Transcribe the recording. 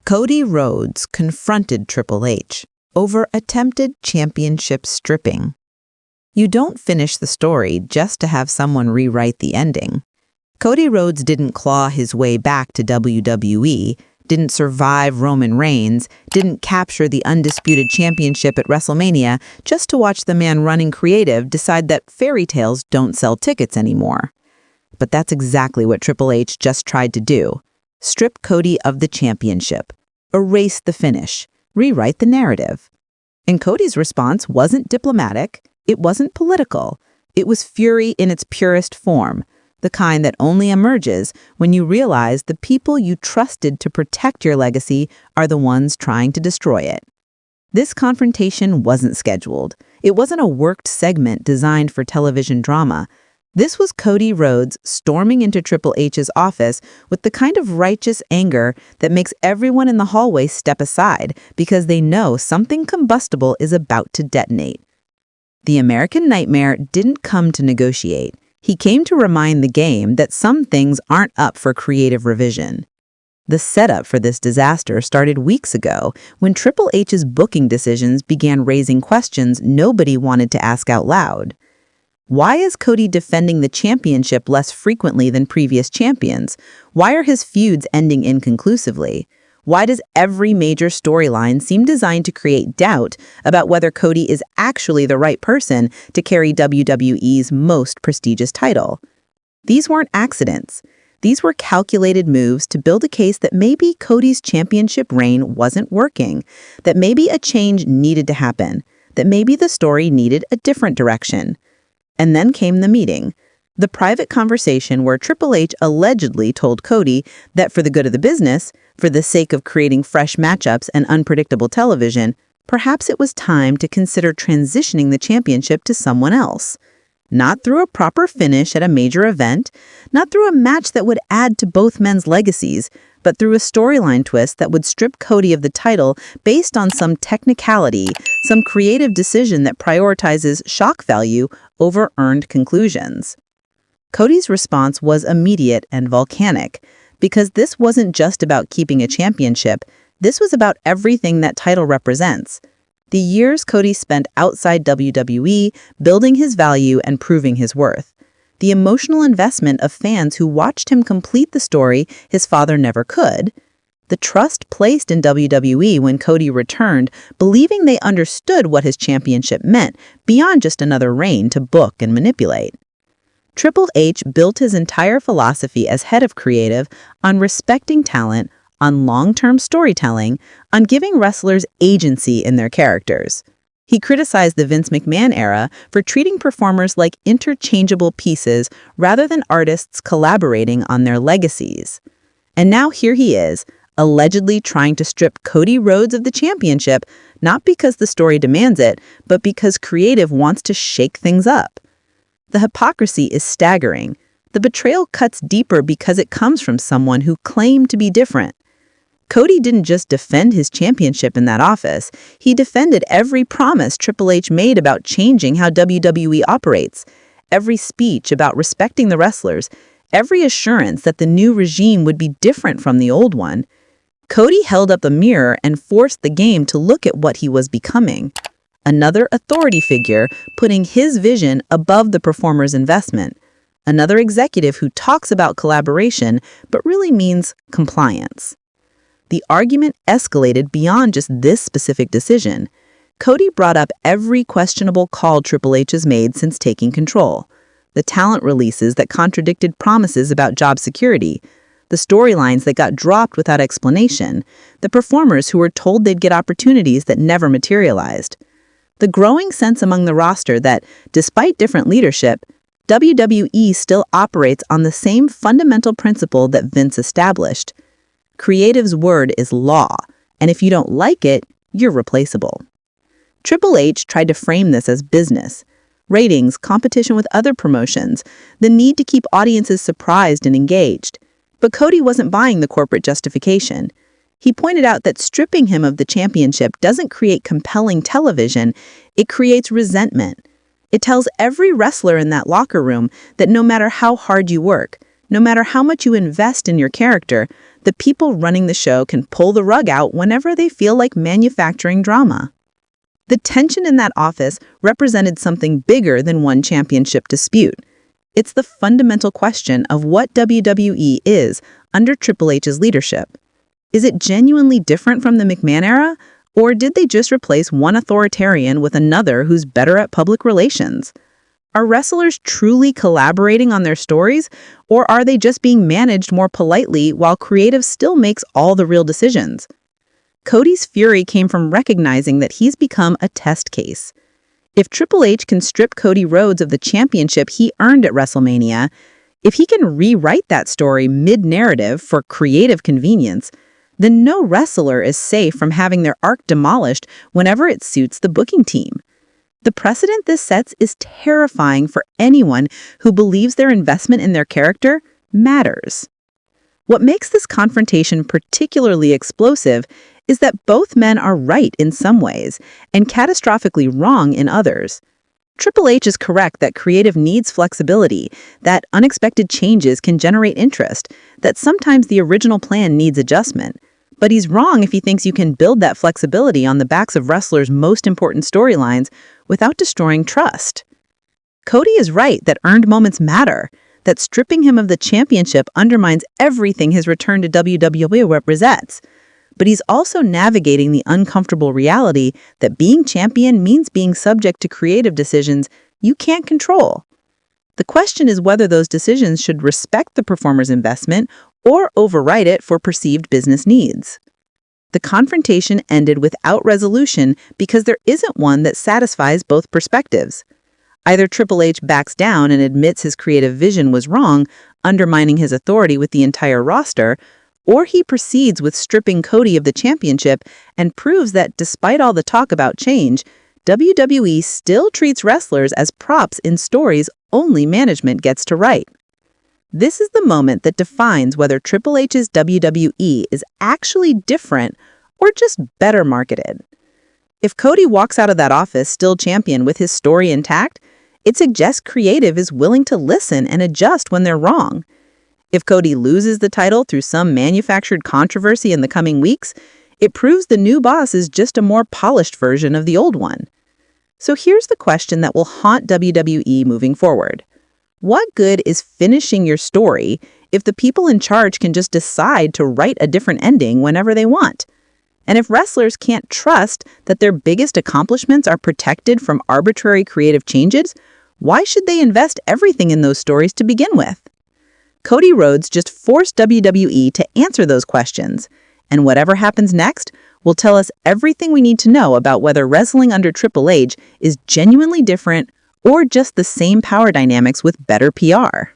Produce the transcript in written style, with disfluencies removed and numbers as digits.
Cody Rhodes confronted Triple H over attempted championship stripping. You don't finish the story just to have someone rewrite the ending. Cody Rhodes didn't claw his way back to WWE, didn't survive Roman Reigns, didn't capture the Undisputed Championship at WrestleMania just to watch the man running creative decide that fairy tales don't sell tickets anymore. But that's exactly what Triple H just tried to do. Strip Cody of the championship, erase the finish, rewrite the narrative. And Cody's response wasn't diplomatic, it wasn't political, it was fury in its purest form, the kind that only emerges when you realize the people you trusted to protect your legacy are the ones trying to destroy it. This confrontation wasn't scheduled. It wasn't a worked segment designed for television drama. This was Cody Rhodes storming into Triple H's office with the kind of righteous anger that makes everyone in the hallway step aside because they know something combustible is about to detonate. The American Nightmare didn't come to negotiate. He came to remind the game that some things aren't up for creative revision. The setup for this disaster started weeks ago when Triple H's booking decisions began raising questions nobody wanted to ask out loud. Why is Cody defending the championship less frequently than previous champions? Why are his feuds ending inconclusively? Why does every major storyline seem designed to create doubt about whether Cody is actually the right person to carry WWE's most prestigious title? These weren't accidents. These were calculated moves to build a case that maybe Cody's championship reign wasn't working, that maybe a change needed to happen, that maybe the story needed a different direction. And then came the meeting, the private conversation where Triple H allegedly told Cody that for the good of the business, for the sake of creating fresh matchups and unpredictable television, perhaps it was time to consider transitioning the championship to someone else. Not through a proper finish at a major event, not through a match that would add to both men's legacies, but through a storyline twist that would strip Cody of the title based on some technicality, some creative decision that prioritizes shock value over earned conclusions. Cody's response was immediate and volcanic, because this wasn't just about keeping a championship, this was about everything that title represents. The years Cody spent outside WWE, building his value and proving his worth. The emotional investment of fans who watched him complete the story his father never could. The trust placed in WWE when Cody returned, believing they understood what his championship meant beyond just another reign to book and manipulate. Triple H built his entire philosophy as head of creative on respecting talent, on long-term storytelling, on giving wrestlers agency in their characters. He criticized the Vince McMahon era for treating performers like interchangeable pieces rather than artists collaborating on their legacies. And now here he is, allegedly trying to strip Cody Rhodes of the championship, not because the story demands it, but because creative wants to shake things up. The hypocrisy is staggering. The betrayal cuts deeper because it comes from someone who claimed to be different. Cody didn't just defend his championship in that office, he defended every promise Triple H made about changing how WWE operates, every speech about respecting the wrestlers, every assurance that the new regime would be different from the old one. Cody held up a mirror and forced the game to look at what he was becoming. Another authority figure putting his vision above the performer's investment. Another executive who talks about collaboration but really means compliance. The argument escalated beyond just this specific decision. Cody brought up every questionable call Triple H has made since taking control. The talent releases that contradicted promises about job security. The storylines that got dropped without explanation. The performers who were told they'd get opportunities that never materialized. The growing sense among the roster that, despite different leadership, WWE still operates on the same fundamental principle that Vince established. Creative's word is law, and if you don't like it, you're replaceable. Triple H tried to frame this as business. Ratings, competition with other promotions, the need to keep audiences surprised and engaged. But Cody wasn't buying the corporate justification. He pointed out that stripping him of the championship doesn't create compelling television, it creates resentment. It tells every wrestler in that locker room that no matter how hard you work, no matter how much you invest in your character, The people running the show can pull the rug out whenever they feel like manufacturing drama. The tension in that office represented something bigger than one championship dispute. It's the fundamental question of what WWE is under Triple H's leadership. Is it genuinely different from the McMahon era, or did they just replace one authoritarian with another who's better at public relations? Are wrestlers truly collaborating on their stories, or are they just being managed more politely while creative still makes all the real decisions? Cody's fury came from recognizing that he's become a test case. If Triple H can strip Cody Rhodes of the championship he earned at WrestleMania, if he can rewrite that story mid-narrative for creative convenience, then no wrestler is safe from having their arc demolished whenever it suits the booking team. The precedent this sets is terrifying for anyone who believes their investment in their character matters. What makes this confrontation particularly explosive is that both men are right in some ways and catastrophically wrong in others. Triple H is correct that creative needs flexibility, that unexpected changes can generate interest, that sometimes the original plan needs adjustment. But he's wrong if he thinks you can build that flexibility on the backs of wrestlers' most important storylines without destroying trust. Cody is right that earned moments matter, that stripping him of the championship undermines everything his return to WWE represents. But he's also navigating the uncomfortable reality that being champion means being subject to creative decisions you can't control. The question is whether those decisions should respect the performer's investment or override it for perceived business needs. The confrontation ended without resolution because there isn't one that satisfies both perspectives. Either Triple H backs down and admits his creative vision was wrong, undermining his authority with the entire roster, or he proceeds with stripping Cody of the championship and proves that despite all the talk about change, WWE still treats wrestlers as props in stories only management gets to write. This is the moment that defines whether Triple H's WWE is actually different or just better marketed. If Cody walks out of that office still champion with his story intact, it suggests creative is willing to listen and adjust when they're wrong. If Cody loses the title through some manufactured controversy in the coming weeks, it proves the new boss is just a more polished version of the old one. So here's the question that will haunt WWE moving forward. What good is finishing your story if the people in charge can just decide to write a different ending whenever they want? And if wrestlers can't trust that their biggest accomplishments are protected from arbitrary creative changes, why should they invest everything in those stories to begin with? Cody Rhodes just forced WWE to answer those questions, and whatever happens next will tell us everything we need to know about whether wrestling under Triple H is genuinely different or just the same power dynamics with better PR.